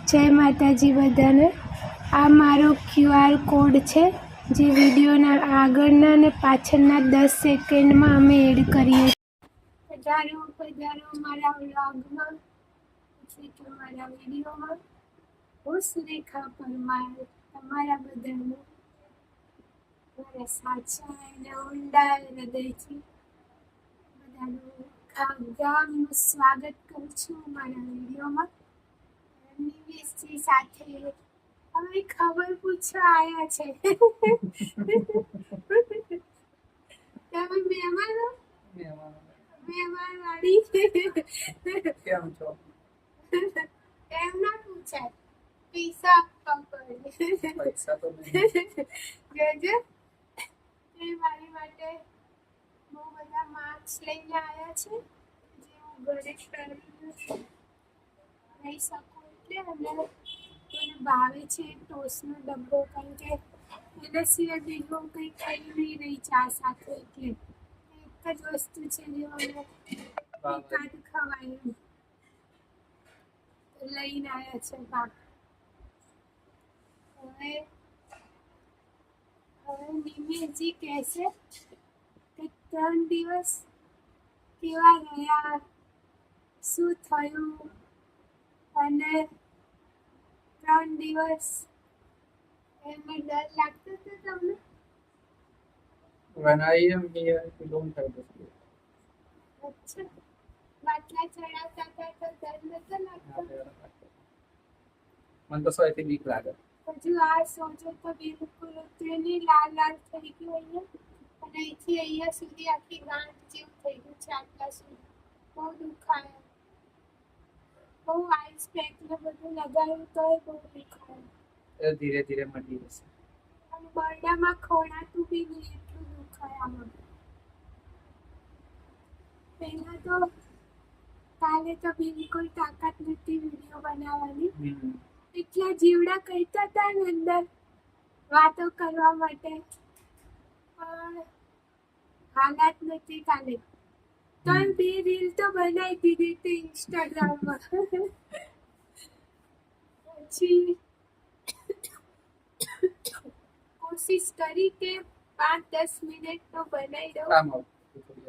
જય માતાજી બધાને. આ મારો QR કોડ છે જે વિડીયોના આગળના અને પાછળના 10 સેકન્ડમાં અમે એડ કરીએ. પધારો મારા વ્લોગમાં, એટલે કે મારા વિડીયોમાં. હું સુરેખા પરમાર તમારા બધાનું મારા સાચા અને ઊંડા હૃદયથી બધાનું ગામનું સ્વાગત કરું છું મારા વિડીયોમાં. નિવેશજી સાથે હવે ખબર પૂછવા આવ્યા છે. તમે મહેમાન વાળી કેમ છો? એમ ના પૂછાય, પૈસા આપવા પડે. પૈસા તો નહીં. જોજો તે મારી માટે બહુ બધા માર્ક્સ લઈને આવ્યા છે જે હું ઘરે રહી શકું એટલે. અને મને ભાવે છે ટોસ્ટનો ડબ્બો, કારણ કે એના સિવાય બીજું કંઈ ખાઈ નહીં રહી ચા સાથે, એટલે એક જ વસ્તુ છે જે મને એકાદ ખવાય એમ. લઈને આવ્યા છે બાપ. હવે નિમેશજી કહેશે કે 3 દિવસ કેવા રહ્યા, શું થયું, અને 3 દિવસ એમાં ડર લાગતો હતો તમને? When I am here, you don't have this fear. અચ્છા, બાટલા ચડાવતા હતા તો ડર નતો લાગતો? મને તો સૌથી બીક લાગે. હજુ આ સોજો તો બિલકુલ ઉતરેની, લાલ લાલ થઈ ગયું અહીંયા, અને અહીંથી અહીંયા સુધી આખી ગાંઠ જેવું થઈ ગયું છે. આટલા સુધી બહુ દુખાય. બહુ આઈસ પેક ને બધું લગાવ્યું તોય બહુ દુખાય. એ ધીરે ધીરે મટી જશે. અને બરડામાં ખોણાતું બી નહીં, એટલું દુખાય આમાં. પહેલા તો કાલે તો બિલકુલ તાકાત નથી વિડીયો બનાવવાની. એટલા જીવડા કહેતા હતા ને અંદર વાતો કરવા માટે, પણ હાલાત નથી કાલે. તો 2 રીલ તો બનાવી દીધી હતી ઇન્સ્ટાગ્રામમાં. પછી કોશિશ કરી કે 5-10 મિનિટ તો બનાવી દઉં,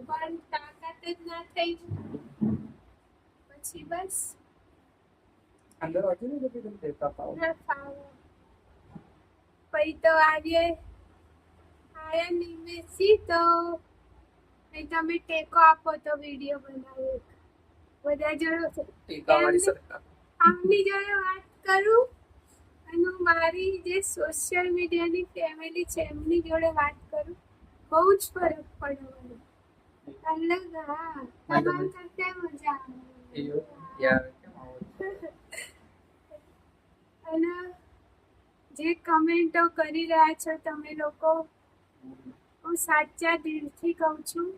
પણ તાકાત જ ના થઈ. પછી બસ અંદર આવજો ને તો તમે દેતા પાઓ. ના ફાવે. પછી તો આયા નિમેશજી, તો તમે ટેકો આપો તો વિડીયો બનાવો. બધા જોડે ટીકાવાળી સરકાર. આમની જોડે વાત કરું અને મારી જે સોશિયલ મીડિયાની ફેમિલી છે એમની જોડે વાત કરું, બહુ જ ફરક પડે મને. અલગ, હા, તમારા કરતા મજા આવે. યાર કેમ આવો? અને જે કમેન્ટો કરી રહ્યા છો તમે લોકો, હું સાચા દિલથી કહું છું,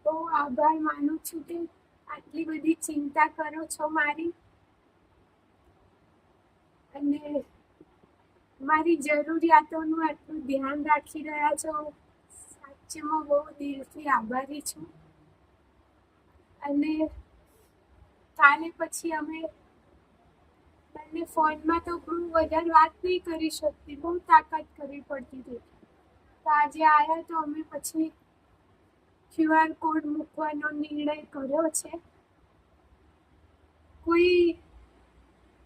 બહુ આભાર માનું છું કે આટલી બધી ચિંતા કરો છો મારી, અને મારી જરૂરિયાતોનું આટલું ધ્યાન રાખી રહ્યા છો. સાચેમાં બહુ દિલથી આભારી છું. અને કાલે પછી અમે બંને ફોનમાં તો બહુ વધારે વાત નહીં કરી શકતી, બહુ તાકાત કરવી પડતી હતી. તો આજે આવ્યા તો અમે પછી QR કોડ મૂકવાનો નિર્ણય કર્યો છે. કોઈ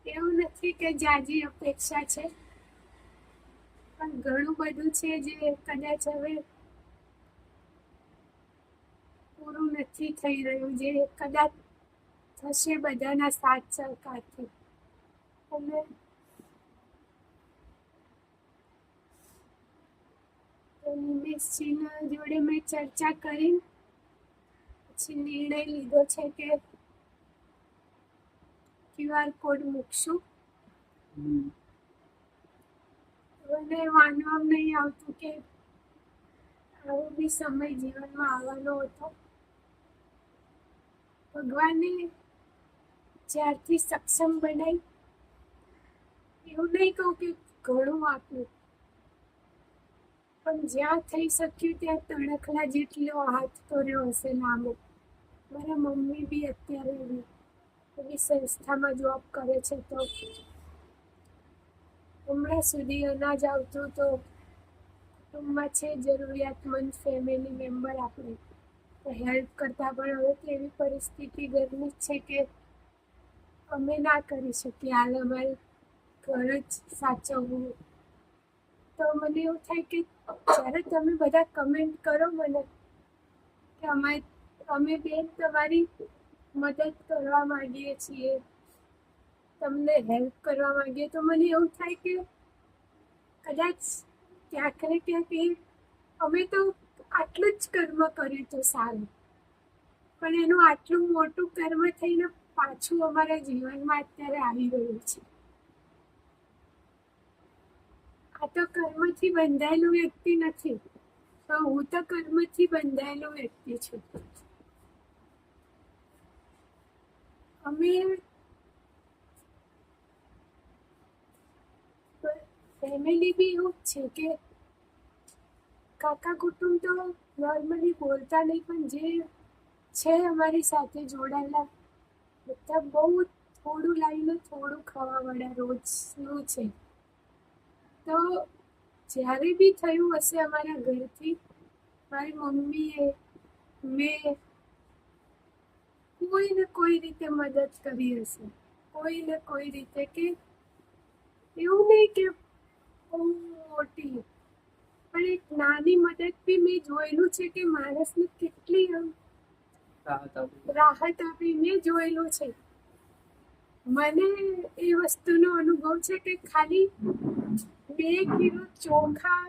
એવું નથી કે જાજી અપેક્ષા છે, પણ ઘણું બધું છે જે કદાચ હવે પૂરું નથી થઈ રહ્યું, જે કદાચ થશે બધાના સાથ સહકારથી. અને નિમેશજીના જોડે મેં ચર્ચા કરી, પછી નિર્ણય લીધો છે કે QR કોડ મૂકશું. મને માનવા નહીં આવતું કે આવો બી સમય જીવનમાં આવવાનો હતો. ભગવાને જ્યારથી સક્ષમ બનાવી, એવું નહીં કહું કે ઘણું આપ્યું, પણ જ્યાં થઈ શક્યું ત્યાં તણખલા જેટલો હાથ કર્યો હશે લાંબો. મારા મમ્મી બી અત્યારે મોટી સંસ્થામાં જોબ કરે છે, તો હમણાં સુધી અનાજ આવતું તો કુટુંબમાં છે જરૂરિયાતમંદ ફેમિલી મેમ્બર આપણે તો હેલ્પ કરતા, પણ હવે તો એવી પરિસ્થિતિ ઘરની છે કે અમે ના કરી શકીએ, હાલ અમારે ઘર જ સાચવવું. તો મને એવું થાય કે જ્યારે તમે બધા કમેન્ટ કરો મને કે અમે બેન તમારી મદદ કરવા માંગીએ છીએ, તમને હેલ્પ કરવા માંગીએ, તો મને એવું થાય કે કદાચ ક્યાંક ને ક્યાંક અમે તો આટલું જ કર્મ કર્યું તો સારું, પણ એનું આટલું મોટું કર્મ થઈને પાછું અમારા જીવનમાં અત્યારે આવી રહ્યું છે. આ તો કર્મથી બંધાયેલું વ્યક્તિ નથી, પણ હું તો કર્મથી બંધાયેલો વ્યક્તિ છું. અમે ફેમિલી બી એવું જ છે કે કાકા કુટુંબ તો નોર્મલી બોલતા નહીં, પણ જે છે અમારી સાથે જોડાયેલા બધા બહુ થોડું લાવીને થોડું ખાવાવાળા રોજનું છે. તો જ્યારે બી થયું હશે અમારા ઘરથી, મારી મમ્મીએ મેં કોઈ ને કોઈ રીતે મદદ કરી હશે, કોઈ ને કોઈ રીતે, કે એવું નહીં કે બહુ મોટી, પણ એક નાની મદદ બી મેં જોયેલું છે કે માણસને કેટલી રાહત આપી મેં જોયેલું છે. મને એ વસ્તુનો અનુભવ છે કે ખાલી 2 કિલો ચોખા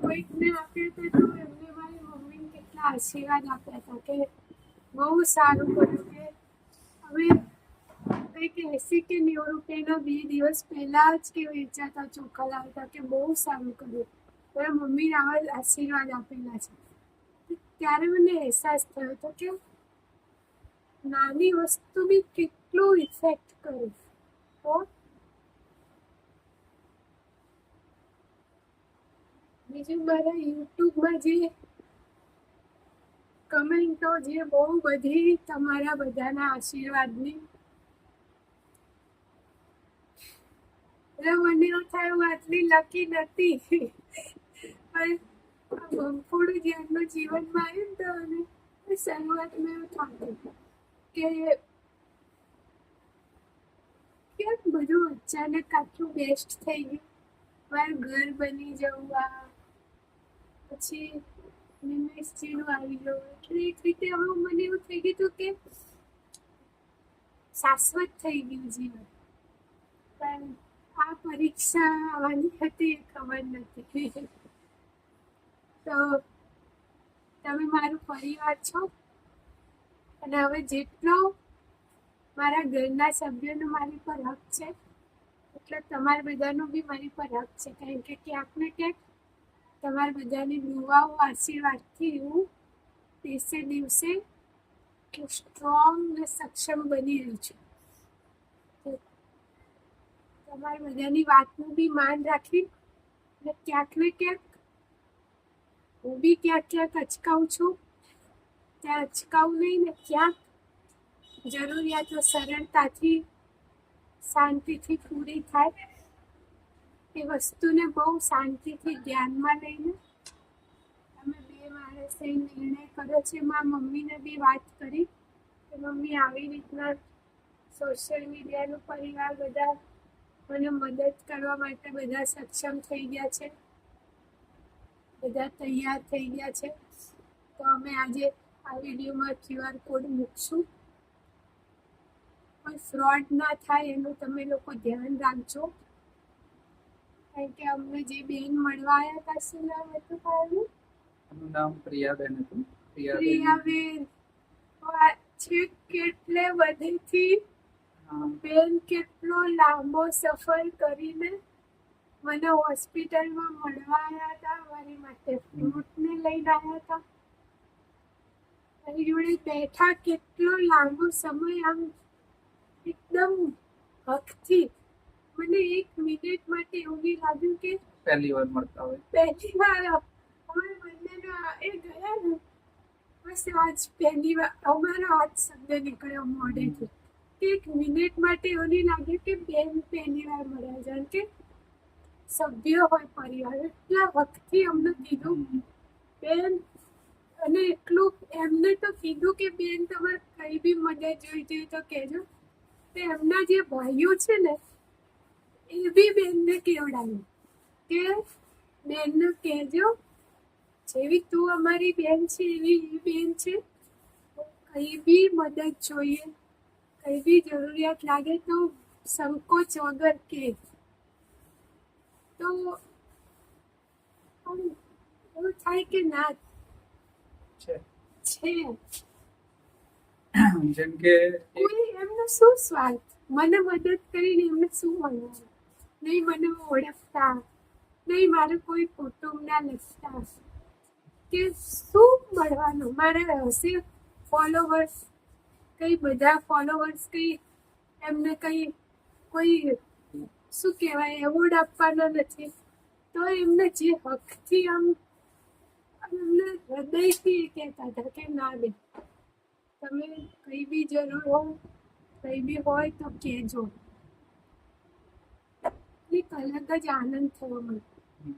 કોઈકને આપ્યા હતા તો એમને મારી મમ્મીને કેટલા આશીર્વાદ આપ્યા હતા કે બહુ સારું કર્યું, કે હવે કંઈક 80 કે 90 રૂપિયાના 2 દિવસ પહેલા જ કે વેચાતા ચોખા લાવતા, કે બહુ સારું કર્યું, મારા મમ્મીને આવા આશીર્વાદ આપેલા છે. ત્યારે મને અહેસાસ થયો હતો કે નાની વસ્તુ બી કેટલું ઇફેક્ટ કરે. તો બીજું મારા યુટ્યુબમાં જે કમેન્ટો જે બહુ બધી તમારા બધાના આશીર્વાદની, એટલે મને એવું થાય હું આટલી લકી નથી, પણ ભંફોડું જ્ઞાનનું જીવનમાં આવ્યું તો અને શરૂઆતમાં એવું થતું કે કેમ બધું અચાનક આટલું બેસ્ટ થઈ ગયું, મારું ઘર બની જવું, આ પછી નિમેશજીનું આવી ગયું, એટલે એક રીતે હવે મને એવું થઈ ગયું હતું કે શાશ્વત થઈ ગયું જીવન, પણ આ પરીક્ષા આવવાની હતી એ ખબર નથી. તો તમે મારું પરિવાર છો, અને હવે જેટલો મારા ઘરના સભ્યોનો મારી પર હક છે એટલે તમારા બધાનો બી મારી પર હક છે, કારણ કે ક્યાંક ને ક્યાંક તમારા બધાની દુઆઓ આશીર્વાદથી હું દિવસે દિવસે સ્ટ્રોંગ ને સક્ષમ બની રહી છું. તમારી બધાની વાતનું બી માન રાખી, અને ક્યાંક ને ક્યાંક હું બી ક્યાંક અચકાઉં છું, ત્યાં અચકાવું નહીં ને ક્યાંક જરૂરિયાતો સરળતાથી શાંતિથી પૂરી થાય એ વસ્તુને બહુ શાંતિથી ધ્યાનમાં લઈને અમે 2 માણસે નિર્ણય કર્યો છે. મારા મમ્મીને બી વાત કરી કે મમ્મી આવી રીતના સોશિયલ મીડિયાનું પરિવાર બધા મને મદદ કરવા માટે બધા સક્ષમ થઈ ગયા છે, બધા તૈયાર થઈ ગયા છે, તો અમે આજે આ વિડીયોમાં QR કોડ મૂકશું. કોઈ ફ્રોડ ના થાય એનું તમે લોકો ધ્યાન રાખજો, કારણ કે અમને જે બેન મળવા આવ્યા હતા, શું નામ હતું તારું? એનું નામ પ્રિયાબેન હતું. પ્રિયાબેન છે કેટલે બધેથી બેન કેટલો લાંબો સફર કરીને મને હોસ્પિટલમાં મળવા આવ્યા હતા, મારી માટે ફ્રૂટને લઈને આવ્યા હતા, મારી જોડે બેઠા કેટલો લાંબો સમય, આમ એકદમ હકથી. મને 1 મિનિટ માટે એવું નહીં લાગ્યું કે પહેલી વાર મળતા હોય, પહેલી વાર અમે બંનેનો એ ગયા ને, બસ આજ પહેલી વાર અમારો આજ શબ્દ નીકળ્યો મોઢેથી એક મિનિટ માટે એવું નહીં લાગે કે બેન પહેલી વાર મળ્યા, જાણ કે સભ્ય હોય પરિવાર એટલા વખતથી અમને કીધું બેન, અને એટલું એમને તો કીધું કે બેન તમારે કઈ બી મદદ જોઈતી હોય તો કહેજો. તો એમના જે ભાઈઓ છે ને એ બી બેનને કેવડાવ્યું કે બેનને કહેજો જેવી તું અમારી બેન છે એવી એ બેન છે, કઈ બી મદદ જોઈએ, કઈ બી જરૂરિયાત લાગે તો સંકોચ વગર કે. તો એવું થાય કે ના છે છે જેમ કે કોઈ એમનો શું સ્વાર્થ, મને મદદ કરીને એમને શું મળવાનું? નહીં મને ઓળખતા, નહીં મારે કોઈ કુટુંબના લગતા, કે શું મળવાનું? મારે હશે ફોલોવર્સ, કઈ બધા ફોલોવર્સ કઈ એમને કઈ કોઈ શું કહેવાય એવોર્ડ આપવાના નથી, તો એમને જે હકથી આમ એમને હૃદયથી કહેતા હતા કે ના બેન તમે કઈ બી જરૂર હોય, કઈ બી હોય તો કહેજો. એક અલગ જ આનંદ થયો મને.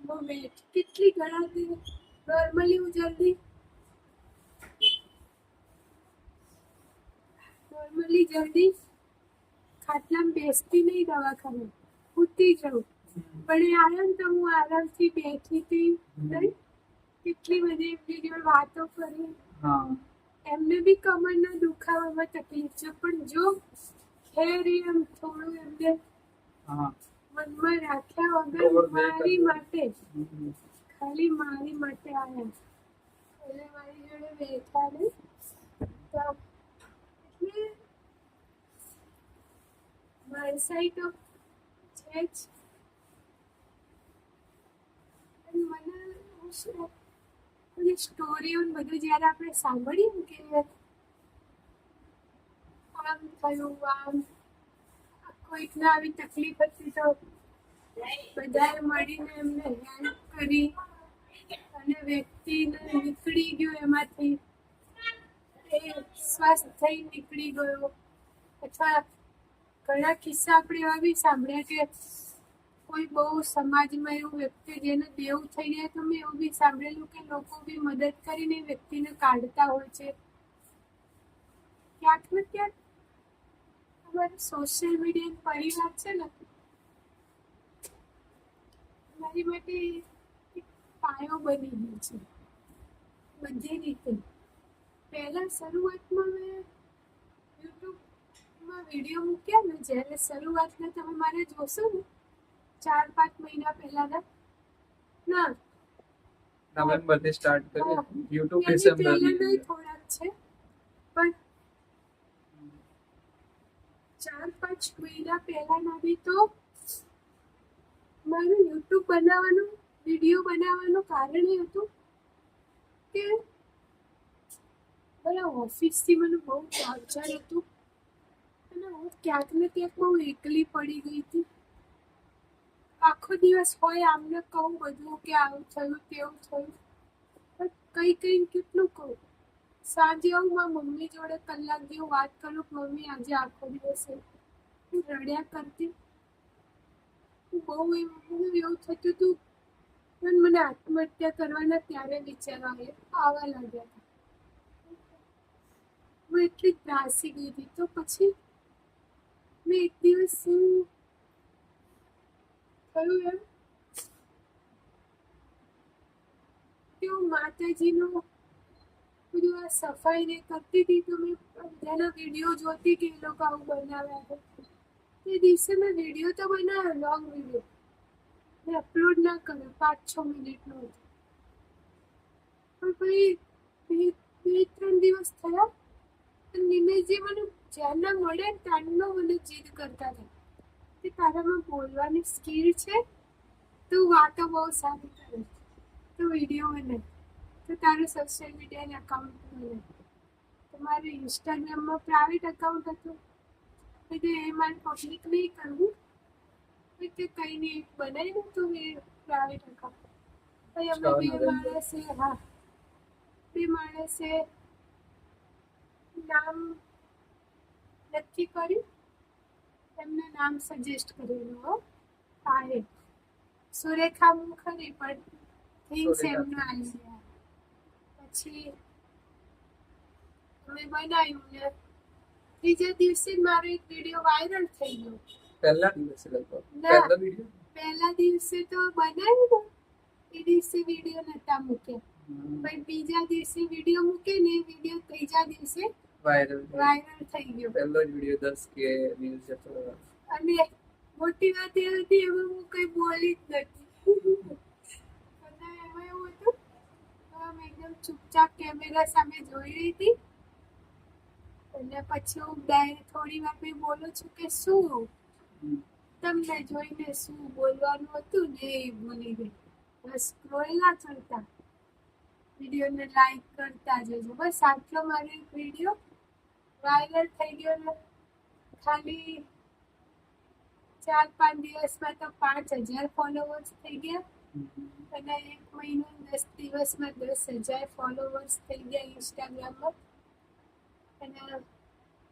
બહુ વેટ કેટલી ઘણા દિવસ નોર્મલી હું જલ્દી ખાટલામાં બેસતી નહીં દવાખાને, ઉઠતી જાઉં, પણ એ આવ્યો ને તો હું આરામથી બેઠી હતી નહીં, કેટલી બધી એમની જોડે વાતો કરી. હા એમને બી કમરના દુખાવામાં તકલીફ છે, પણ જો ખેર એમ થોડું એમને હા મનમાં રાખ્યા વગર મારી માટે, ખાલી મારી માટે આવ્યા એટલે મારી જોડે બેઠા ને તો એટલે માણસાઈ તો છે જ. અને મને શું બધી સ્ટોરીઓ બધું જ્યારે આપણે સાંભળીએ ને કે આમ થયું આમ, કોઈકને આવી તકલીફ હતી તો બધાએ મળીને એમને હેલ્પ કરી અને વ્યક્તિને નીકળી ગયો એમાંથી, એ સ્વસ્થ થઈ નીકળી ગયો. અથવા ઘણા કિસ્સા આપણે એવા બી સાંભળ્યા કે કોઈ બહુ સમાજમાં એવું વ્યક્તિ જેને દેવું થઈ જાય, તો મેં એવું બી સાંભળેલું કે લોકો બી મદદ કરીને વ્યક્તિને કાઢતા હોય છે. ક્યાંક ને ક્યાંક અમારું સોશિયલ મીડિયા પરિવાર છે ને મારી માટે એક પાયો બની ગયો છે બધી રીતે. પહેલા શરૂઆતમાં મેં યુટ્યુબમાં વિડીયો મૂક્યા ને, જ્યારે શરૂઆતના તમે મારે જોશો ને 4-5 મહિના પહેલાના, ના નવેમ્બર થી સ્ટાર્ટ કરી યુટ્યુબ એની ડિસેમ્બર પહેલાના થોડાક છે, પણ 4-5 મહિના પહેલાના બી તો મારું યુટ્યુબ બનાવવાનું, વિડીયો બનાવવાનું કારણ એ હતું કે મારા ઓફિસથી મને બહુ ટોર્ચર હતું અને હું ક્યાંક ને ક્યાંક બહુ એકલી પડી ગઈ હતી. આખો દિવસ હોય આમને કહું બધું કે આવું થયું તેવું થયું, પણ કઈ કેટલું કહું. સાંજે આવું મારા મમ્મી જોડે કલાક જેવું વાત કરું, મમ્મી આજે આખો દિવસ હું રડ્યા કરતી. બહુ એવું થતું હતું પણ મને આત્મહત્યા કરવાના ત્યારે વિચાર આવવા લાગ્યા હતા. હું એટલી ત્રાસી ગઈ હતી. તો પછી મેં એક દિવસ શું થયું એમ કે હું માતાજીનું બધું આ સફાઈ ને કરતી હતી, તો મેં બધાના વિડીયો જોતી કે એ લોકો આવું બનાવ્યા હતા. તે દિવસે મેં વિડીયો તો બનાવ્યો, લોંગ વિડીયો મેં અપલોડ ના કર્યો, 5-6 મિનિટનો હતો. પણ પછી 2-3 દિવસ થયા અને નિમેશજી મને જ્યારના મળે ને ત્યારનો મને જીદ કરતા હતા કે તારામાં બોલવાની સ્કિલ છે, તું વાતો બહુ સારી કરે, તું વિડીયો બને, તો તારું સોશિયલ મીડિયાનું એકાઉન્ટ બને. તો મારું ઇન્સ્ટાગ્રામમાં પ્રાઇવેટ એકાઉન્ટ હતું એટલે એ મારે પબ્લિક નહીં કરવું, કે કંઈ નહીં બનાવીને તું એ પ્રાઇવેટ એકાઉન્ટ. પછી અમે બે માણસે નામ નથી કર્યું. એમનું નામ સજેસ્ટ કરેલું હો. હા એ સુરેખા મુખર્જી પણ થિંગ્સ એમનું આઈડિયા. પછી અમે બનાવ્યું ને ત્રીજા દિવસે મારો એક વિડીયો વાયરલ થઈ ગયો. પહેલા દિવસે લગભગ ના. પહેલા વિડીયો પહેલા દિવસે તો બનાવ્યું ને એ દિવસે વિડીયો નતા મૂક્યા. પણ બીજા દિવસે વિડીયો મૂકે ને વિડીયો ત્રીજા દિવસે વાયરલ થઈ ગયો. પહેલો જ વિડીયો 10K વ્યૂઝ જતો. અને મોટી વાત એ હતી એમાં હું કઈ બોલી જ નથી. બધા એમાં એવું હતું આમ એકદમ ચૂપચાપ કેમેરા સામે જોઈ રહી હતી. અને પછી હું થોડી વાર પછી બોલું છું કે શું તમને જોઈને શું બોલવાનું હતું ને એ ભૂલી ગઈ. બસ સ્ક્રોલ ના કરતા, વિડીયોને લાઈક કરતા જજો. બસ આટલો મારો એક વિડીયો વાયરલ થઈ ગયો ને ખાલી 4-5 દિવસમાં તો 5,000 ફોલોવર્સ થઈ ગયા. અને 1 મહિનો 10 દિવસમાં 10,000 ફોલોવર્સ થઈ ગયા ઇન્સ્ટાગ્રામમાં. અને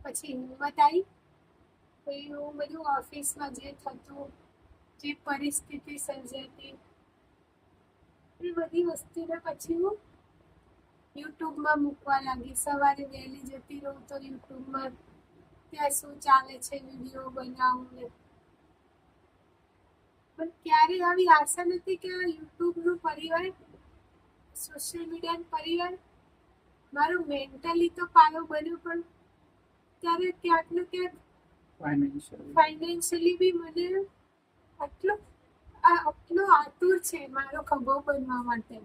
પછી હિંમત આવી. પછી હું બધું ઓફિસમાં જે થતું, જે પરિસ્થિતિ સર્જાતી, એ બધી વસ્તુને પછી હું યુટ્યુબમાં મૂકવા લાગી. સવારે વહેલી જતી રહું તો યુટ્યુબમાં ત્યાં શું ચાલે છે વિડીયો બનાવું ને. પણ ક્યારેય આવી આશા નથી કે યુટ્યુબનું પરિવાર, સોશિયલ મીડિયાનું પરિવાર મારું મેન્ટલી તો પાયો બન્યો, પણ ત્યારે ક્યાંક ને ક્યાંક ફાઇનાન્શિયલી બી મને આટલો આતુર છે મારો ખભો બનવા માટે.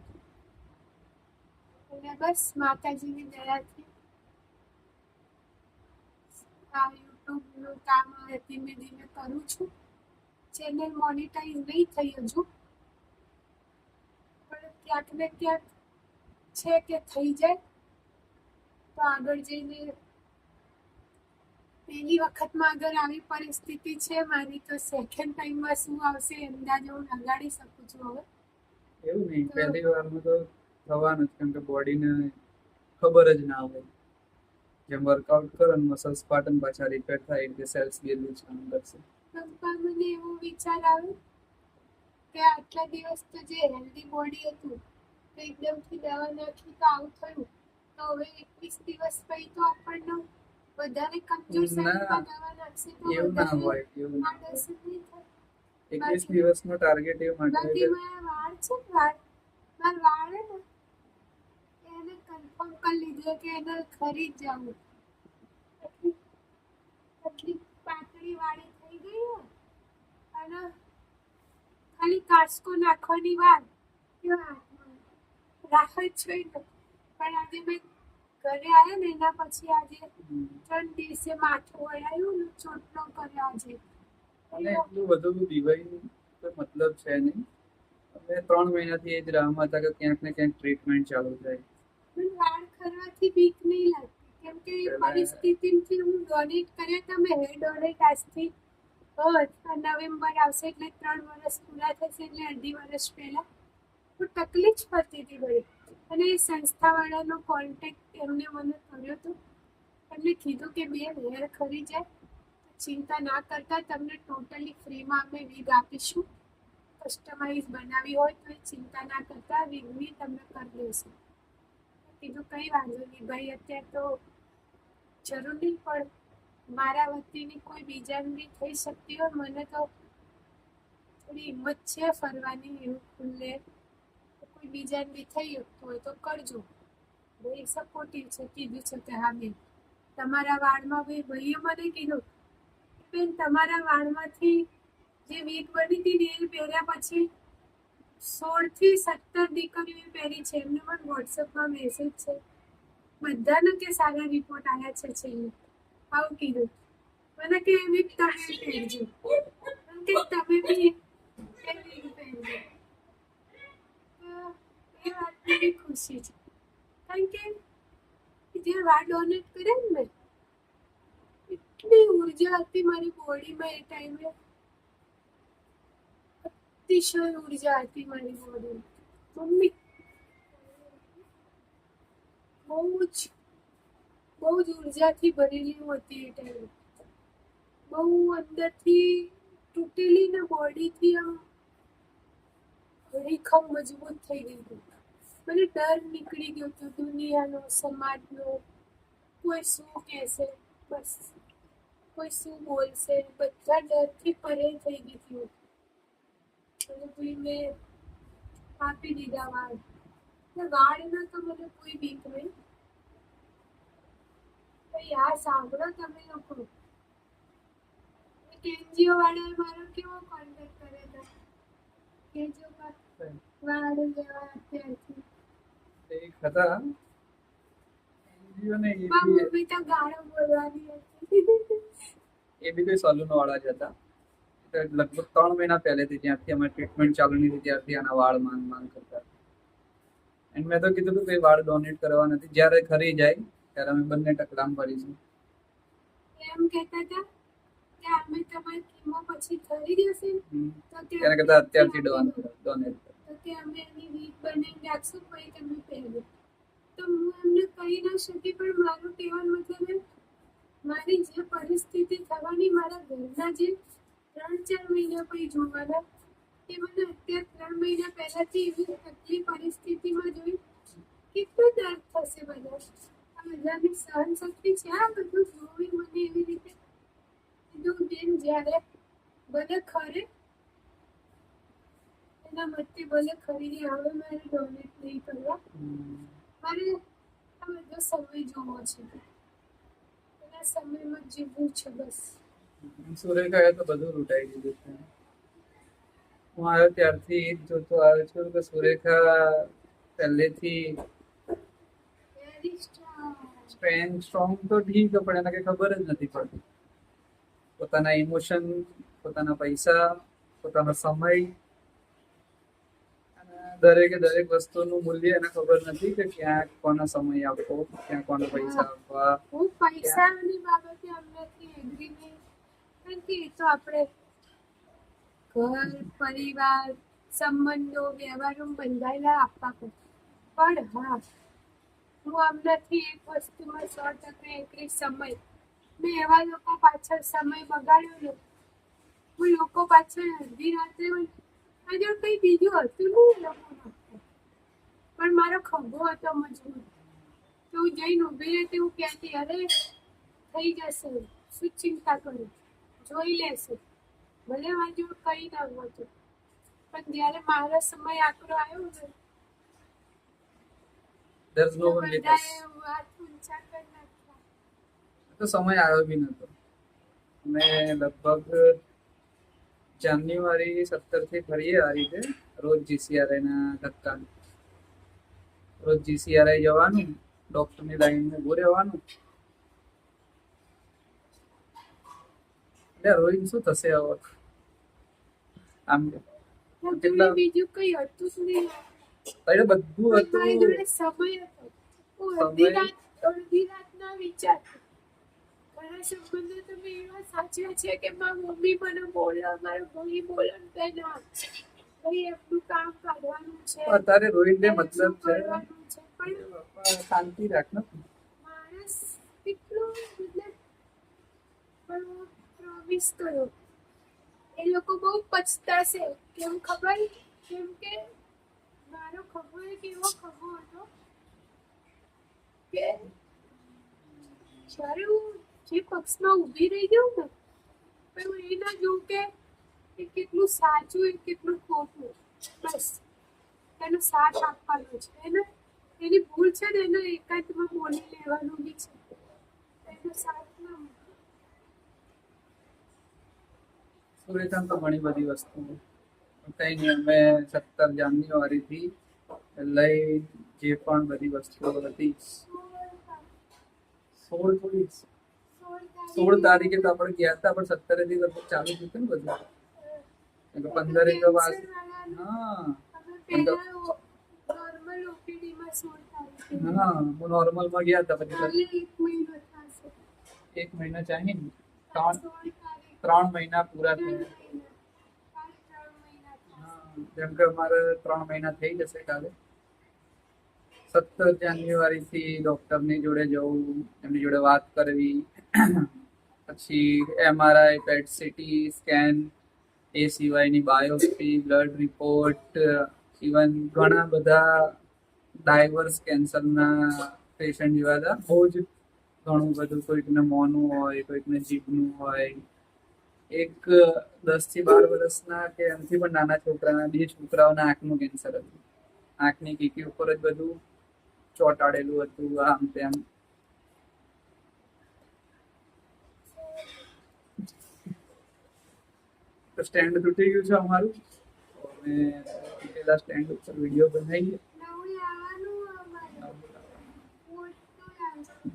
અને બસ માતાજીની દયાથી આ યુટ્યુબનું કામ ધીમે ધીમે કરું છું. ચેનલ મોનિટાઈઝ નહીં થઈ હજુ, પણ ક્યાંક ને ક્યાંક છે કે થઈ જાય તો આગળ જઈને પહેલી વખતમાં અગર આવી પરિસ્થિતિ છે મારી, તો સેકન્ડ ટાઈમમાં શું આવશે અંદાજો હું લગાડી શકું છું. હવે એવું નહીં, પહેલી વારમાં તો થવાનું જ, કેમ કે બોડીને ખબર જ ના હોય. જેમ વર્કઆઉટ કરો ને મસલ્સ પાટન પાછા રિપેર થાય એટલે સેલ્સ બી લૂઝ કામ કરશે. પપ્પા મને એવો વિચાર આવ્યો કે આટલા દિવસ તો જે હેલ્ધી બોડી હતું તો એકદમથી દવા નાખી તો આવું થયું, તો હવે 21 દિવસ પછી તો આપણને વધારે કમજોર શરીરમાં દવા નાખશે તો એવું ના હોય, એવું ના હોય. 21 દિવસનો ટાર્ગેટ એ માટે બાકી મારા વાળ છે ને, મારા વાળ હે ને એને કન્ફર્મ કરી લીધું કે એને ખરી જ જવું. એટલી પાતળી વાળી થઈ ગઈ હોય અને ખાલી કાચકો નાખવાની વાર રાહ જ જોઈ ને. પણ આજે મેં ઘરે આવ્યા ને એના પછી આજે 3 દિવસે માથું વળાયું ને ચોટલો કર્યો આજે. અને એટલું બધું દિવાળી તો મતલબ છે નહીં. અમે 3 મહિનાથી એ જ રાહમાં હતા કે ક્યાંક ને ક્યાંક ટ્રીટમેન્ટ ચાલુ થાય. મને વાળ ખરવાથી બીક નહીં લાગતી, કેમ કે એ પરિસ્થિતિથી હું ડોનેટ કર્યા હતા. મેં હેર ડોનેટ આજથી નવેમ્બર આવશે એટલે 3 વર્ષ પૂરા થશે, એટલે 2.5 વર્ષ પહેલા હું તકલીફ પડતી હતી બધી. અને એ સંસ્થાવાળાનો કોન્ટેક્ટ એમને મને કર્યો હતો. એમને કીધું કે બેન હેર ખરી જાય ચિંતા ના કરતા, તમને ટોટલી ફ્રીમાં અમે વિગ આપીશું. કસ્ટમાઇઝ બનાવી હોય તો એ ચિંતા ના કરતા, વિગની તમને કરી દઈશું. કીધું કંઈ વાંધો નહીં ભાઈ, અત્યારે તો જરૂર નહીં, પણ મારા વતીની કોઈ બીજાને બી થઈ શકતી હોય, મને તો થોડી હિંમત છે ફરવાની એવું ખુલ્લે, કોઈ બીજાને બી થઈ શકતું હોય તો કરજો. ભાઈ સપોર્ટિવ છે, કીધું છે કે હા બેન તમારા વાળમાં ભાઈએ મને કીધું બેન તમારા વાળમાંથી જે વીક બની હતી ને એ પહેર્યા પછી 16 થી 17 દીકરીઓ પહેરી છે. એમને મને વોટ્સએપમાં મેસેજ છે, બધાને કે સારા રિપોર્ટ આવ્યા છે છેલ્લે. આવું કીધું મને કે વીક તમે પહેરજો, કે તમે બી એ વીક પહેરજો. એ વાતની બી ખુશી છે, કારણ કે જે વાળ ડોનેટ કરે ને મેં, એટલી ઉર્જા હતી મારી બોડીમાં એ ટાઈમે, અતિશય ઉર્જા હતી મારી બોડીમાં. મમ્મી બહુ જ ઉર્જાથી ભરેલી હતી એ ટાઈમે. બહુ અંદરથી તૂટેલી ને બોડીથી આમ રેખમ મજબૂત થઈ ગઈ હતી. મને ડર નીકળી ગયો હતો દુનિયાનો, સમાજનો, કોઈ શું કહેશે, બસ કોઈ શું બોલશે, બધા ડરથી પરે થઈ ગઈ હતી હું. અને પછી મેં કાપી દીધા વાળ. વાળના તો મને કોઈ બીક નહીં. ભાઈ આ સાંભળો તમે લોકો, કેનજીઓ વાળાએ મારો કેવો કોન્ટેક્ટ કર્યો હતો કે જો વાળ લેવા અત્યારથી. એક હતા NGO ને એ મારી બી મમ્મી તો ગાળો બોલવાની હતી. કોઈ સલૂન વાળા જ હતા. તો લગભગ 3 મહિના પહેલેથી જ્યાંથી અમે ટ્રીટમેન્ટ ચાલુ ની હતી ત્યારથી આના વાળ માંગ કરતા. એન્ડ મેં તો કીધું કે વાળ ડોનેટ કરવા નથી, જ્યારે ખરી જાય ત્યારે અમે બંને ટકરામ કરીશું. એમ કહેતા હતા કે અમે તમારી કીમો પછી ખરી જશે ને, હમ. તો એના કરતા અત્યારથી ડોનેટ કરો. તો કે અમે એની રીત બનાવીને રાખશું પછી તમે પહેરો. તો હું એમને કહી ના શકી, પણ મારું કહેવાનો મતલબ એમ, મારી જે પરિસ્થિતિ થવાની, મારા ઘરના જે 3-4 મહિના પછી જોવાના, એ મને અત્યારે 3 મહિના પહેલાથી એવી તકલીફ પરિસ્થિતિમાં જોઈ કેટલો દર્દ થશે બધા. આ બધાની સહન શક્તિ છે આ બધું જોવી મને એવી રીતે કીધું બેન, જ્યારે ભલે ખરે એના મતે ભલે ખરીદી, હવે મારે ડોનેટ નહીં કરવા. મારે આ બધો સમય જોવો છે, એના સમયમાં જીવવું છે બસ. સુરેખાએ તો બધું લૂંટાઈ દીધું છે. હું આવ્યો ત્યારથી એ જ જોતો આવ્યો છું કે સુરેખા પહેલેથી વેરી સ્ટ્રોંગ. સ્ટ્રોંગ તો ઠીક, પણ એને કઈ ખબર જ નથી પડતી. પોતાના ઇમોશન, પોતાના પૈસા, પોતાનો સમય, અને દરેકે દરેક વસ્તુનું મૂલ્ય એને ખબર નથી કે ક્યાં કોનો સમય આપવો, ક્યાં કોને પૈસા આપવા. હું પૈસાની બાબતે હમણાંથી એગ્રી નહીં, કારણ કે એ તો આપણે ઘર, પરિવાર, સંબંધો, વ્યવહારો બંધાયેલા આપવા પડે. પણ હા, હું હમણાંથી એક વસ્તુમાં 100% એગ્રી, સમય. મેં એવા લોકો પાછળ સમય બગાડ્યો ને, હું લોકો પાછળ અડધી રાત્રે આજે કંઈ બીજું હતું નહીં એ લોકોમાં, પણ મારો ખભો હતો મજબૂત. તો હું જઈને ઊભી રહેતી, હું કહેતી અરે થઈ જશે, શું ચિંતા કરો, જોઈ લેશે, ભલે મારી જોડે કંઈ ના હતું. પણ જ્યારે મારો સમય આકરો આવ્યો ને, There's no one with us. બધાએ હાથ ઊંચા કરી નાખ્યા. તો સમય આવ્યો બી નતો. અમે લગભગ જાન્યુઆરી 17 થી ફરીએ આ રીતે, રોજ GCRI ના ધક્કા. રોજ GCRI જવાનું, ડોક્ટરની લાઈનમાં ઉભું રહેવાનું. એટલે રોહિત શું થશે હવે? આમ કેટલા બીજું કંઈ હતું જ નહીં. તારે બધું મારી હતું. જોડે સમય હતો. હું અડધી રાતના વિચારતી. ઘણા સંબંધો તમે એવા સાચવ્યા છે કે મારી મમ્મી મને બોલે, મારો ભાઈ બોલે કે ના ભાઈ એમનું કામ કાઢવાનું છે, અત્યારે રોહિતને એને શું મતલબ છે કરવાનું છે. પણ બાપા, શાંતિ રાખ ને. માણસ કેટલું મતલબ પ્રોમિસ કર્યો. એ લોકો બહુ પછતાશે. કેમ ખબર? કેમ કે મારો ખભો એક એવો ખભો હતો કે જ્યારે હું જે પક્ષમાં ઊભી રહી ગયું ને, પણ હું એ ના જોઉં કે એ કેટલું સાચું, એ કેટલું ખોટું. બસ એનો સાથ આપવાનો છે. એની ભૂલ છે ને, એનો એકાંતમાં બોલી લેવાનું બી છે. એનો સાથ ના મૂકો. સુરેખાન તો ઘણી બધી વસ્તુ કઈ નહીં. અમે 17 જાન્યુઆરી થી લઈ જે પણ બધી વસ્તુઓ હતી, 16 તારીખે તો આપણે ગયા હતા, પણ 17 થી લગભગ ચાલુ થયું ને બધું. 15 તો હા, હા, હું નોર્મલમાં ગયા હતા. પછી 1 મહિનો ચાહી ને 3 મહિના પૂરા થયા. જેમ કે અમારે 3 મહિના થઈ જશે કાલે. 17 જાન્યુઆરી થી ડોક્ટરની જોડે જવું, એમની જોડે વાત કરવી, પછી MRI, પેટ સીટી સ્કેન, એ સિવાયની બાયોપ્સી, બ્લડ રિપોર્ટ, ઇવન ઘણા બધા ડાયવર્સ કેન્સરના પેશન્ટ જેવા હતા. બહુ જ ઘણું બધું. કોઈકને મોંનું હોય, કોઈકને જીભનું હોય. એક 10 થી 12 વર્ષના કે એમથી પણ નાના છોકરાના 2 છોકરાઓના આંખનું કેન્સર હતું. આંખની કીકી ઉપર જ બધું ચોંટાડેલું હતું, આમ તેમ. તો સ્ટેન્ડ તૂટી ગયું છે અમારું. અમે તૂટેલા સ્ટેન્ડ ઉપર વિડીયો બનાવીએ.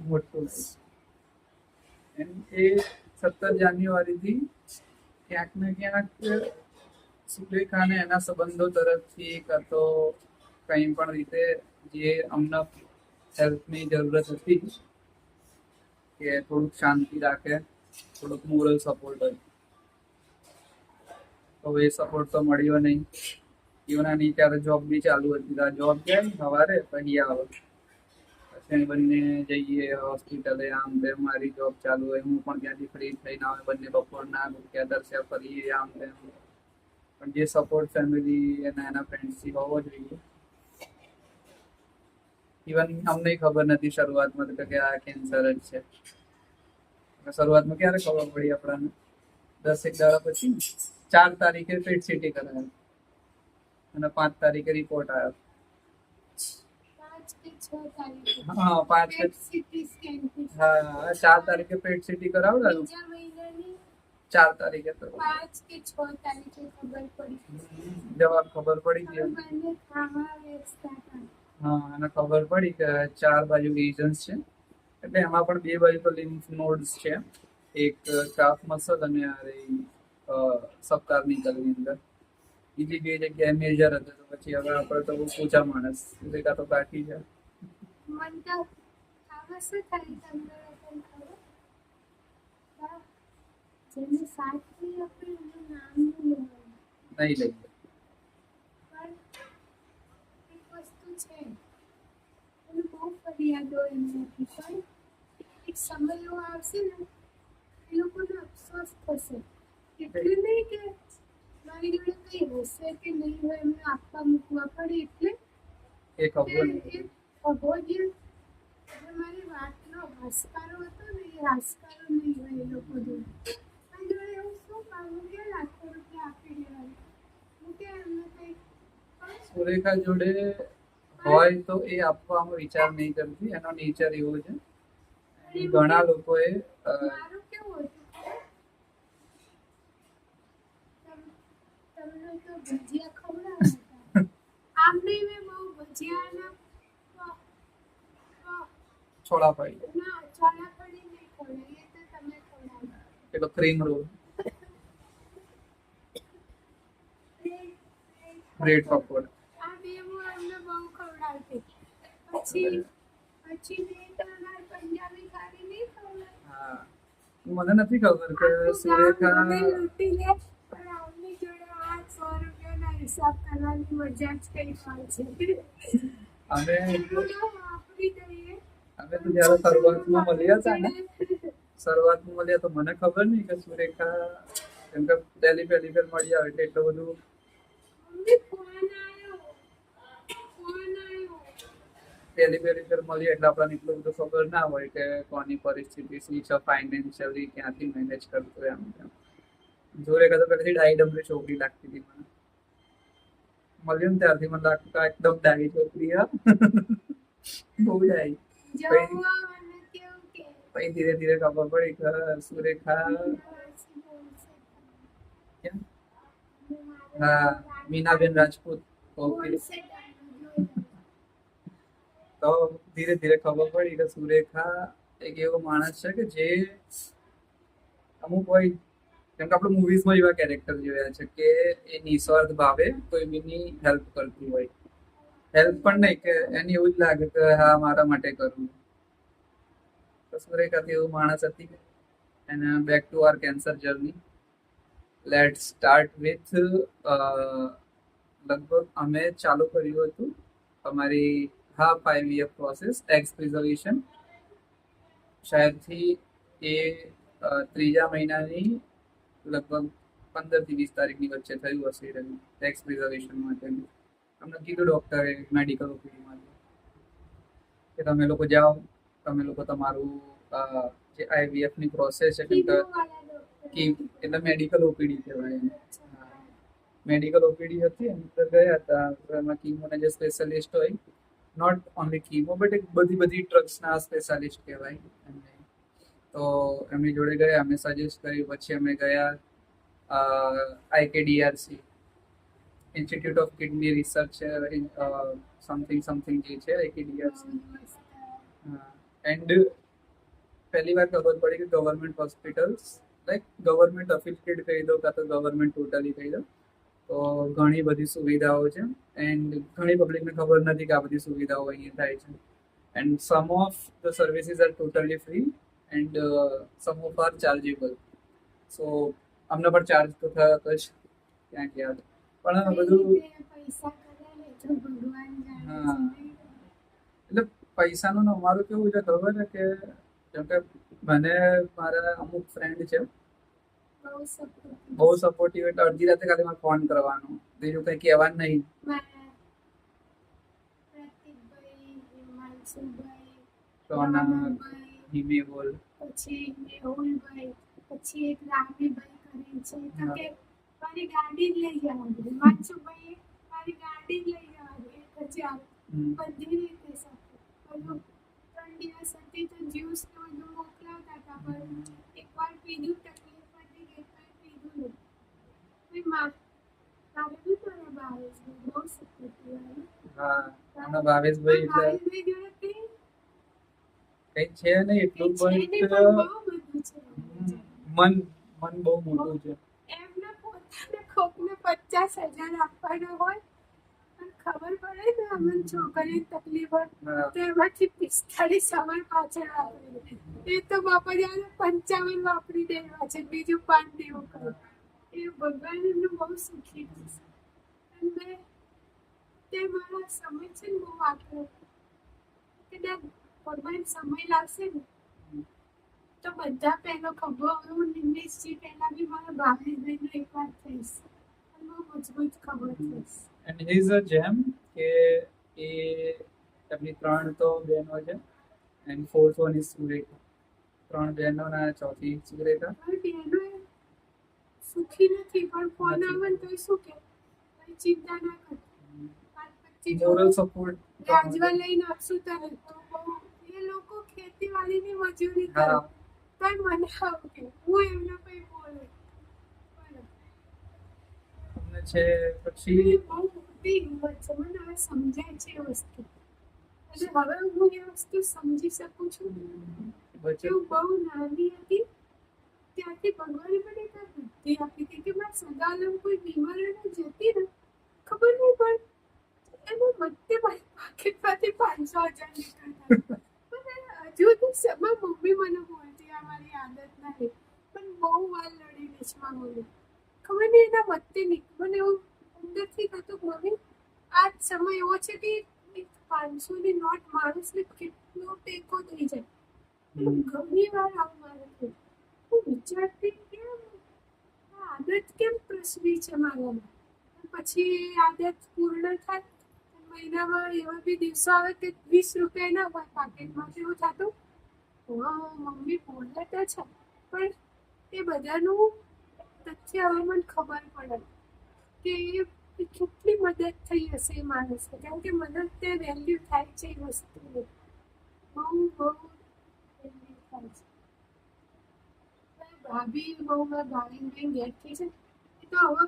મોટું એ 17 જાન્યુઆરીથી ક્યાંક ને ક્યાંક સુલેખાને એના સંબંધો તરફથી કાં તો કંઈ પણ રીતે જે અમને હેલ્પની જરૂરત હતી કે થોડુંક શાંતિ રાખે, થોડુંક મોરલ સપોર્ટ હોય, તો એ સપોર્ટ તો મળ્યો નહીં. ઇવન આની ત્યારે જોબ બી ચાલુ હતી. આ જોબ જાય સવારે પછી આવે, પછી બંને જઈએ હોસ્પિટલે, આમ તેમ. મારી જોબ ચાલુ હોય, હું પણ ત્યાંથી ફ્રી થઈને આવે, બંને બપોરના દર્શે ફરીએ, આમ તેમ. પણ જે સપોર્ટ ફેમિલી અને એના ફ્રેન્ડ્સથી હોવો જોઈએ. ઇવન અમને ખબર નથી શરૂઆતમાં તો કે આ કેન્સર જ છે. શરૂઆતમાં ક્યારે ખબર પડી આપણને? 10 દાડા પછી 4 તારીખે પેટ સીટી કરાયો અને 5 તારીખે રિપોર્ટ આવ્યો. 4 તારીખે પેટ સીટી કરાવડાયું. 4 તારીખે તો 5 કે 6 તારીખે ખબર પડી. જવાબ ખબર પડી ગયો. હા, અને ખબર પડી કે 4 બાજુ રિજન્સ છે. એટલે એમાં પણ 2 બાજુ તો લિમ્ફ નોડ્સ છે. એક કાફ મસલ અને સબકાર્નિકલની અંદર. બીજી 2 જગ્યાએ મેજર હતો. તો પછી હવે આપણે તો બહુ પૂછા માણસ ભેગા તો બાકી છે. નહીં લઈએ. એક સમય એવો આવશે ને, એ લોકોને અફસોસ થશે. એટલે નહીં કે મારી જોડે કઈ હશે કે નહીં હોય, એમને આપવા મૂકવા પડે. એટલે એ ખબર અભોગ્ય મારી વાતનો હાશકારો હતો ને, એ હાશકારો નહીં હોય એ લોકો જોડે. મારી જોડે એવું શું કામ કે લાખો રૂપિયા આપી દેવાનું, હું કે એમને કંઈ સુરેખા જોડે હોય તો એ આપવામાં વિચાર નહીં કરતી. એનો નેચર એવો છે. ઘણા લોકોએ મારું કેવું હતું, તમને તો ભજીયા ખવડાવતા. આમ નહીં, મેં બહુ ભજીયાના છોડા પાડી ના ચોળાફળી નહીં ખવડાવી, એ તો તમે ખવડાવતા. પેલો ક્રીમ રોલ, બ્રેડ પકોડા, આ બે હું એમને બહુ ખવડાવતી. પછી મેં તમારા પંજાબી થાળી નહીં ખવડાવી. હા, મને નથી ખબર કે સુરેખા લૂંટી લે, પણ આમની જોડે આ 100 રૂપિયાના હિસાબ કરવાની મજા જ કઈ હોય છે. અમે વાપરી દઈએ. અમે તો જયારે શરૂઆતમાં મળ્યા તો મને ખબર નહીં કે સુરેખા, કેમ કે પહેલી મળ્યા એટલે એટલું બધું પહેલી મળ્યા એટલે આપણને એટલું બધું ખબર ના હોય કે કોની પરિસ્થિતિ શું છે, ફાઇનાન્શિયલી ક્યાંથી મેનેજ કરતો એમ તેમ. સુરેખા તો પહેલેથી ડાઈ ડમરી છોકરી લાગતી હતી મને. મળ્યું ને ત્યારથી મને લાગતું કે એકદમ ડાઈ છોકરી. હા, બહુ ડાઈ. પછી ધીરે ધીરે ખબર પડી કે સુરેખા, હા, મીનાબેન રાજપૂત. ઓકે. તો ધીરે ધીરે ખબર પડી કે સુરેખા એક એવો માણસ છે કે જે અમુક હોય, કેમ કે આપણે મૂવીઝમાં એવા કેરેક્ટર જોયા છે કે એ નિસ્વાર્થ ભાવે કોઈ બીની હેલ્પ કરતી હોય. હેલ્પ પણ નહીં, કે એને એવું જ લાગે કે હા મારા માટે કરવું. તો સુરેખાથી એવું માણસ હતી. અને back to our cancer journey. Let start with લગભગ અમે ચાલુ કર્યું હતું અમારી 5 year પ્રોસેસ એક્સ પ્રિઝર્વેશન. શાયદથી એ ત્રીજા મહિનાની લગભગ 15 થી 20 તારીખની વચ્ચે થયું હશે ટેક્સ રિઝર્વેશન માટેનું. અમને કીધું ડૉક્ટરે મેડિકલ ઓપીડીમાં કે તમે લોકો જાઓ, તમે લોકો તમારું જે IVF ની પ્રોસેસ છે કેમ કે એટલે મેડિકલ ઓપીડી કહેવાય એને. મેડિકલ ઓપીડી હતી એની અંદર ગયા હતા. તો એમાં કીમોના જે સ્પેશિયાલિસ્ટ હોય, નોટ ઓનલી કીમો બટ એક બધી ડ્રગ્સના સ્પેશિયાલિસ્ટ કહેવાય એમને. તો એમની જોડે ગયા, અમે સજેસ્ટ કર્યું. પછી અમે ગયા IKDRC, institute of kidney research something જે છે IKDRC. એન્ડ પહેલી વાર ખબર પડી કે ગવર્મેન્ટ હોસ્પિટલ્સ લાઈક ગવર્મેન્ટ અફિલિએટેડ કહી દો કાં તો ગવર્મેન્ટ ટોટલી કહી દો, તો ઘણી બધી સુવિધાઓ છે. એન્ડ ઘણી પબ્લિકને ખબર નથી કે આ બધી સુવિધાઓ અહીંયા થાય છે. And some of the services are totally free and some of are chargeable. So અમને પણ ચાર્જ તો થયો હતો જ ત્યાં ગયા. પણ બધું હા, એટલે પૈસાનું ને અમારું કેવું છે ખબર છે કે જેમ કે મને મારા અમુક ફ્રેન્ડ છે બહુ સપોર્ટિવ, એટલે અડધી રાતે ખાલી મારે ફોન કરવાનો, બીજું કંઈ કહેવાનું નહીં. રોનક, હિમેવલ, પછી મેહુલભાઈ, પછી એક રામીભાઈ કરીને છે. તો કે મારી ગાડી જ લઈ જવાની, માનસુભાઈ મારી ગાડી જ લઈ જવાની. એક હજાર બધી રીતે સાથે બધું 3 દિવસ હતી તો જ્યુસ ને બધું મોકલાવતા હતા. પણ એકવાર પીધું, તકલીફ પડી ગઈ તો પીધું નહીં. મારે બી મારા ભાવેશભાઈ બહુ સપોર્ટિવ આવ્યું. હા એમના ભાવેશભાઈ એટલે ભાવેશભાઈ જોડે કઈ છે નહીં એટલું, બહુ પણ બધું છે. મન બહુ મોટું છે. એમને પોતાને કોકને 50,000 આપવાના હોય અને ખબર પડે ને અમને છોકરીની તકલીફ હોય તો એમાંથી 45 સવાર પાછળ વાપરી દે. એ તો બાપા જાણે 55 વાપરી દેવા છે, બીજું 5 દેવું કરે. એ ભગવાન એમને બહુ સુખી કરશે. અને તે મારા સમય છે ને બહુ આપ્યો. કદાચ ભગવાન સમય લાવશે ને તો બધા પહેલો ખભો હું નિમેશજી પહેલા બી મારા ભાવેશભાઈનો એકવાર થઈશ અને બહુ મજબૂત ખબર થઈશ. એન્ડ હી ઇઝ અ જેમ કે એ એમની 3 તો બહેનો છે and 4th one is Surekha. 3 બહેનો ના 4થી સુરેખા. પણ બહેનો સુખી નથી, પણ ફોન આવે ને તોય શું કે કઈ ચિંતા ના કરતી, મોરલ સપોર્ટ રાજવા લઈને આપશું તને. તો બહુ એ લોકો ખેતીવાડીની મજૂરી કરે પણ મને આવું કે હું એમને કઈ બોલું છે. પછી બહુ મોટી હિંમત છે. મને હવે સમજાય છે એ વસ્તુ, એટલે હવે હું એ વસ્તુ સમજી શકું છું કે હું બહુ નાની હતી ત્યાંથી ભગવાને મને એક બુદ્ધિ આપી હતી કે મારા સગાલામાં કોઈ બીમારીને જતી ને ખબર નહીં, પણ એમાં મધ્ય મારી પાકેટમાંથી 500,000 નીકળતા. હજુ મારી મમ્મી મને બોલતી આ મારી આદત નથી, પણ બહુ વાર લડી દેશમાં બોલી ખબર નહીં એના વચ્ચે મને એવું અંદરથી થતું મમ્મી આ સમય એવો છે કે 500ની નોટ માણસને કેટલો ટેકો થઈ જાય. ઘણી વાર આવું મારે થયું. હું વિચારતી કેમ આદત કેમ પ્રસરી છે મારામાં. પછી એ આદત પૂર્ણ થાય, મહિનામાં એવા બી દિવસો આવે કે 20 રૂપિયા ના હોય પાકેટમાં. એવું થતું મમ્મી બોલે તો છે પણ એ બધાનું તથ્ય હવે મને ખબર પડે કે એ કેટલી મદદ થઈ હશે એ માણસને, કેમ કે મદદ તે વેલ્યુ થાય છે એ વસ્તુની બહુ વેલ્યુ થાય છે. ભાભી બહુ મારા ભાવિનભાઈ ઘેરથી છે એ તો હવે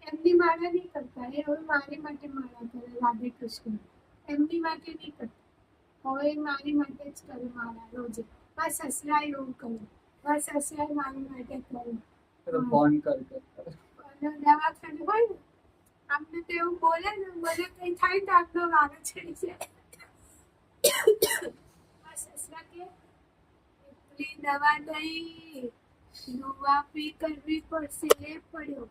એમની માળા નહીં કરતા, એ હવે મારી માટે માળા કરે. રાધે કૃષ્ણ એમની માટે નહીં કરતા, હવે મારી માટે જ કરે માળા રોજે. મારા સસરા એવું કરે, મારા સસરા મારી માટે કરે. ફોન કર દવાખાને હોય ને આમને તો એવું બોલે ને મને કઈ થાય તો આપનો વારો ચડી જાય. મારા સસરા કે એટલી દવા નહીં, દવા બી કરવી પડશે. એ પડ્યો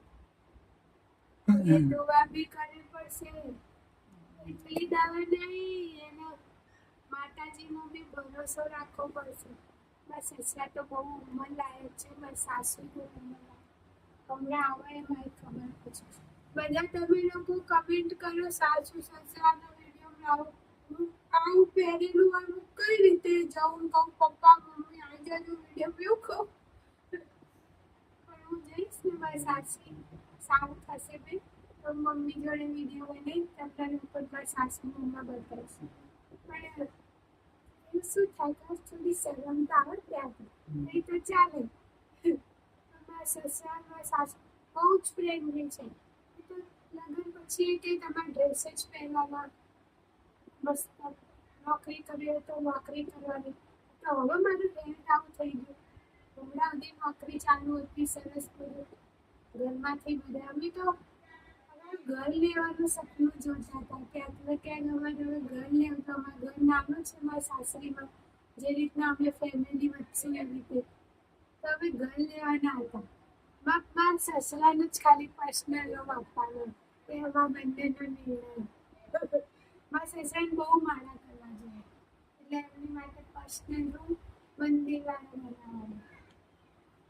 એ દવા બી કરવી પડશે. એટલી દવા નહીં, એનો માતાજીનો બી ભરોસો રાખવો પડશે. મારા સસરા તો બહુ ઉંમરલાયક છે, મારી સાસુ બહુ ઉંમરલાયક. હમણાં આવે મારી ખબર પછી. બધા તમે લોકો કમેન્ટ કરો સાસુ સસરાનો વિડીયો લાવો. હું આવું પહેરેલું હોય હું કઈ રીતે જાઉં કહું પપ્પા મમ્મી આવી જાજો વિડીયો એવું કહું. પણ હું જઈશ ને મારી સાસરી સારું થશે બે તો મમ્મી જોડે વિડીયો બનાવી તમને ઉપર મારી સાસુ મમ્મા બતાવીશ. પણ એવું શું થાય ત્યાં સુધી શરમ તો આવે ત્યાંથી નહીં તો ચાલે. મારા સસરા મારા સાસુ બહુ જ ફ્રેન્ડલી છે. એ તો લગ્ન પછી એ કે તમારા ડ્રેસ જ પહેરવાના મસ્ત નોકરી કરીએ તો નોકરી કરવાની. તો હવે મારું હેલ્થ આવું થઈ ગયું. હમણાં સુધી નોકરી ચાલુ હતી સરસ બધું ઘરમાંથી બધા અમે તો ઘર લેવાનું સપનું જોતા હતા કે આપણે ક્યાંક અમારે હવે ઘર લેવું તો અમારું ઘર નાનું છે મારા સાસરીમાં જે રીતના અમે ફેમિલી વચ્ચે એવી રીતે તો અમે ઘર લેવાના હતા. મારા સસરાને જ ખાલી પર્સનલ રૂમ આપવાનો એ અમારા બંનેનો નિર્ણય. મારા સસરાને બહુ માણા કરવા જોઈએ એટલે એમની માટે પર્સનલ રૂમ મંદિરવાળો બનાવવાનો.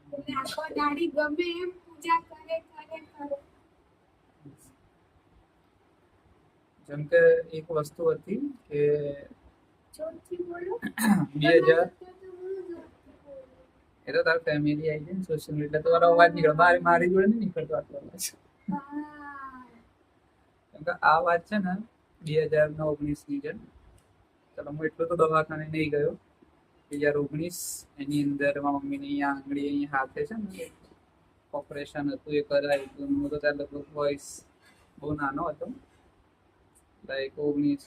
એટલે આખો દાડી ગમે એમ પૂજા કરે કરે કરે. જેમ કે એક વસ્તુ હતી કે જોરથી બોલો. 2000 એ તો તાર ફેમિલી આવી જાય ને સોશિયલ મીડિયા તો તારો અવાજ નીકળે મારી જોડે નહીં નીકળતો આટલો અવાજ. કેમ કે આ વાત છે ને 2019 છે. ચલો હું એટલો તો દવાખાને નહીં ગયો. 2019 એની અંદર મારા મમ્મીને અહીંયા આંગળી અહીંયા હાથે છે ને ઓપરેશન હતું એ કરાયું હતું. હું તો ત્યારે લગભગ વોઇસ બહુ નાનો હતો લાઈક 19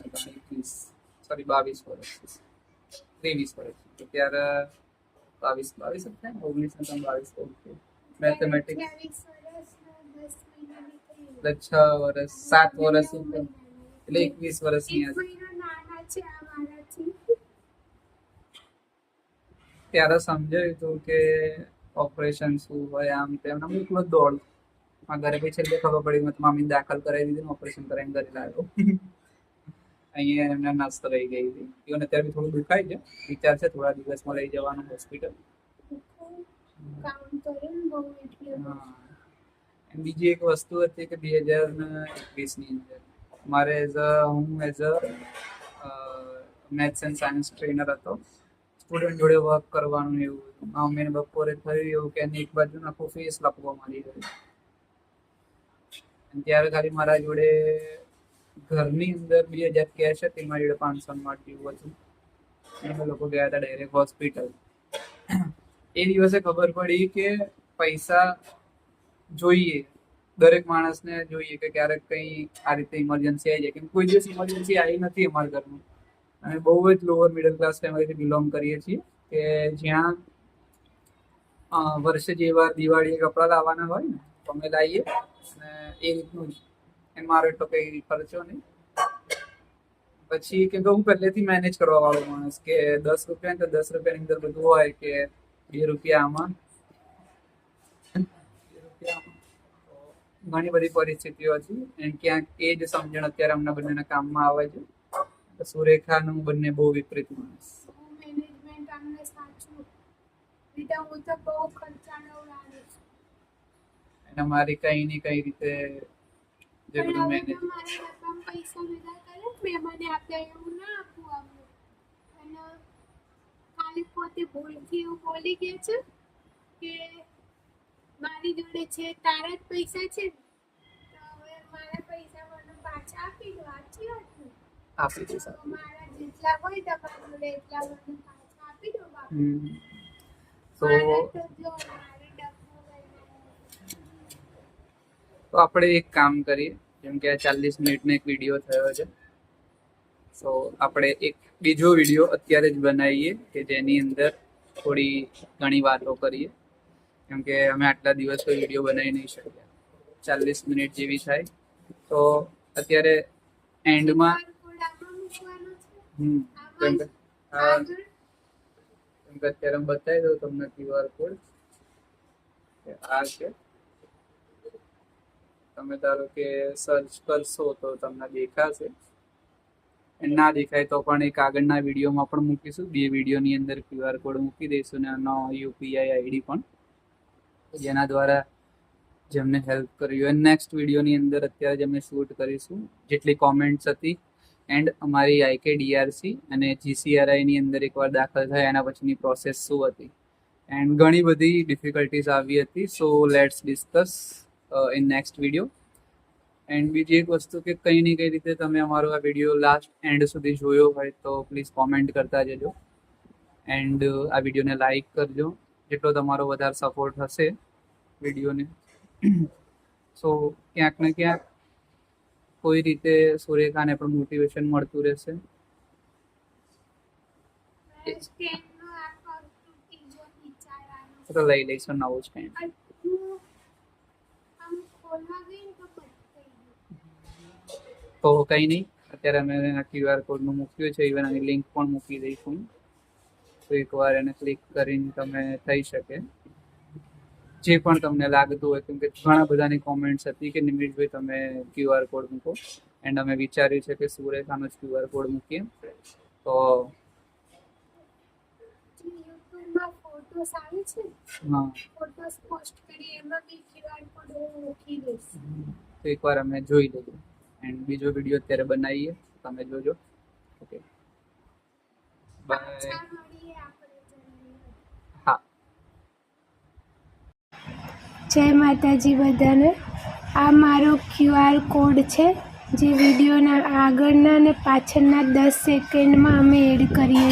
સોરી 22 વર્ષ 23 વર્ષ તો ત્યારે 22 જ થાય ને 19 ને 22 ઓકે મેથેમેટિક્સ 6 વર્ષ 7 વર્ષ ઉપર એટલે 21 વર્ષની હતી. ત્યારે સમજાયું હતું કે ઓપરેશન શું હોય આમ તેમ હું એકલો જ દોડ ઘરે પછી છેલ્લે ખબર પડી મેં મમ્મી દાખલ કરાવી દીધી ને ઓપરેશન કરાવીને ઘરે લાવ્યો. અહીંયા એમને નસ રહી ગઈ હતી એને અત્યારે બી થોડું દુખાય છે. વિચાર છે થોડા દિવસમાં લઈ જવાનું હોસ્પિટલ. બીજી એક વસ્તુ હતી કે 2021 ની અંદર મારે હું as a maths and science trainer હતો. સ્ટુડન્ટ જોડે વર્ક કરવાનું એવું મમ્મીને બપોરે થયું એવું કે એક બાજુ આખો ફેસ લખવા માંડી ગયો. ત્યારે ખાલી મારા જોડે ઘરની અંદર 2000 કેશ હતી મારી જોડે 500 નોટ જેવું હતું. અમે લોકો ગયા હતા ડાયરેક્ટ હોસ્પિટલ. એ દિવસે ખબર પડી કે પૈસા જોઈએ દરેક માણસને જોઈએ કે ક્યારેક કઈ આ રીતે ઇમરજન્સી આવી જાય કેમ કોઈ દિવસ ઇમરજન્સી આવી નથી અમારા ઘરમાં. અમે બહુ જ લોઅર મિડલ ક્લાસ ફેમિલીથી બિલોંગ કરીએ છીએ કે જ્યાં વર્ષે જે વાર દિવાળીએ કપડાં લાવવાના હોય ને તો અમે લાવીએ અને એ રીતનું જ એ મારો એટલો કઈ ખર્ચો નહીં. પછી કેમ કે હું પહેલેથી મેનેજ કરવા વાળો માણસ કે 10 રૂપિયા તો 10 રૂપિયાની અંદર બધું હોય કે 2 રૂપિયા આમાં ઘણી બધી પરિસ્થિતિઓ હતી અને ક્યાંક એ જ સમજણ અત્યારે અમને બંનેના કામમાં આવે છે. સુરેખાનું બંને બહુ વિપરીત માણસ. મેનેજમેન્ટ અમને સાચું બીજા હું તો બહુ ખર્ચાળો લાગે છે. અને મારી કઈ ની કઈ રીતે જે બધું મેનેજ પૈસા ભેગા કરે મહેમાને આપ્યા એવું ના આપવું આપણે. અને ખાલી પોતે ભૂલથી એવું બોલી ગયા છે કે મારી જોડે છે તારા જ પૈસા છે તો હવે મારા પૈસા મને પાછા આપી દો. સાચી વાત ને આપી દે સાહેબ. મારા જેટલા હોય તમારા જોડે એટલા મને પાછા આપી દો બાપુ. તો આપણે એક કામ કરીએ જેમ કે આ 40 મિનિટનો એક વિડીયો થયો છે તો આપણે એક બીજો વિડીયો અત્યારે જ બનાવીએ કે જેની અંદર થોડી ઘણી વાતો કરીએ કેમ કે અમે આટલા દિવસ કોઈ વિડીયો બનાવી નહીં શક્યા. 40 મિનિટ જેવી થાય તો અત્યારે એન્ડમાં કેમ કે અત્યારે હું બતાવી દઉં તમને QR કોડ આ છે. તમે ધારો કે સર્ચ કરશો તો તમને દેખાશે ના દેખાય તો પણ એક આગળના વિડીયોમાં પણ મૂકીશું. 2 વિડીયોની અંદર QR કોડ મૂકી દઈશું ને આનો UPI ID પણ, જેના દ્વારા જેમને હેલ્પ કરી હોય. નેક્સ્ટ વિડીયોની અંદર અત્યારે જ અમે શૂટ કરીશું જેટલી કોમેન્ટ્સ હતી એન્ડ અમારી IKDRC અને GCRI ની અંદર એકવાર દાખલ થાય એના પછીની પ્રોસેસ શું હતી એન્ડ ઘણી બધી ડિફિકલ્ટીઝ આવી હતી. So let's discuss in next video. And બીજી એક વસ્તુ કે કંઈ નહીં કઈ રીતે તમે અમારો આ વિડીયો લાસ્ટ એન્ડ સુધી જોયો હોય તો પ્લીઝ કોમેન્ટ કરતા જજો એન્ડ આ વિડીયોને લાઈક કરજો. જેટલો તમારો વધારે સપોર્ટ હશે વિડીયોને, સો ક્યાંક ને ક્યાંક કોઈ રીતે સુરેખાને પણ મોટિવેશન મળતું રહેશે. સ્ટેન્ડનો આ પગ તૂટી ગયો બિચારાનો. તો લઈ લઈશું નવો સ્ટેન્ડ. હું આમ ખોલવા ગઈ ને તો પડી ગયું. તો કંઈ નહીં, અત્યારે અમે આ QR કોડનું મૂક્યું છે, ઇવન આની લિંક પણ મૂકી દઈશું. તો એકવાર એને ક્લિક કરીને તમે થઈ શકે જે પણ તમને લાગતું હોય, કેમ કે ઘણા બધાની કોમેન્ટ્સ હતી કે નિમિષભાઈ તમે QR કોડ મૂકો એન્ડ અમે વિચાર્યું છે કે સુરેખાનો જ QR કોડ મૂકીએ. તો યુટ્યુબમાં ફોટોસ આવે છે, હા, ફોટોસ પોસ્ટ કરી એમાં બી QR કોડ હું મૂકી દઈશ. તો એકવાર અમે જોઈ લઈએ એન્ડ બીજો વિડીયો અત્યારે બનાવીએ, તમે જોજો. Okay, bye. પાછા મળીએ આપણે જલ્દી. હા, જય માતાજી બધાને. આ મારો QR કોડ છે જે વિડીયોના આગળના અને પાછળના 10 સેકન્ડમાં અમે એડ કરીએ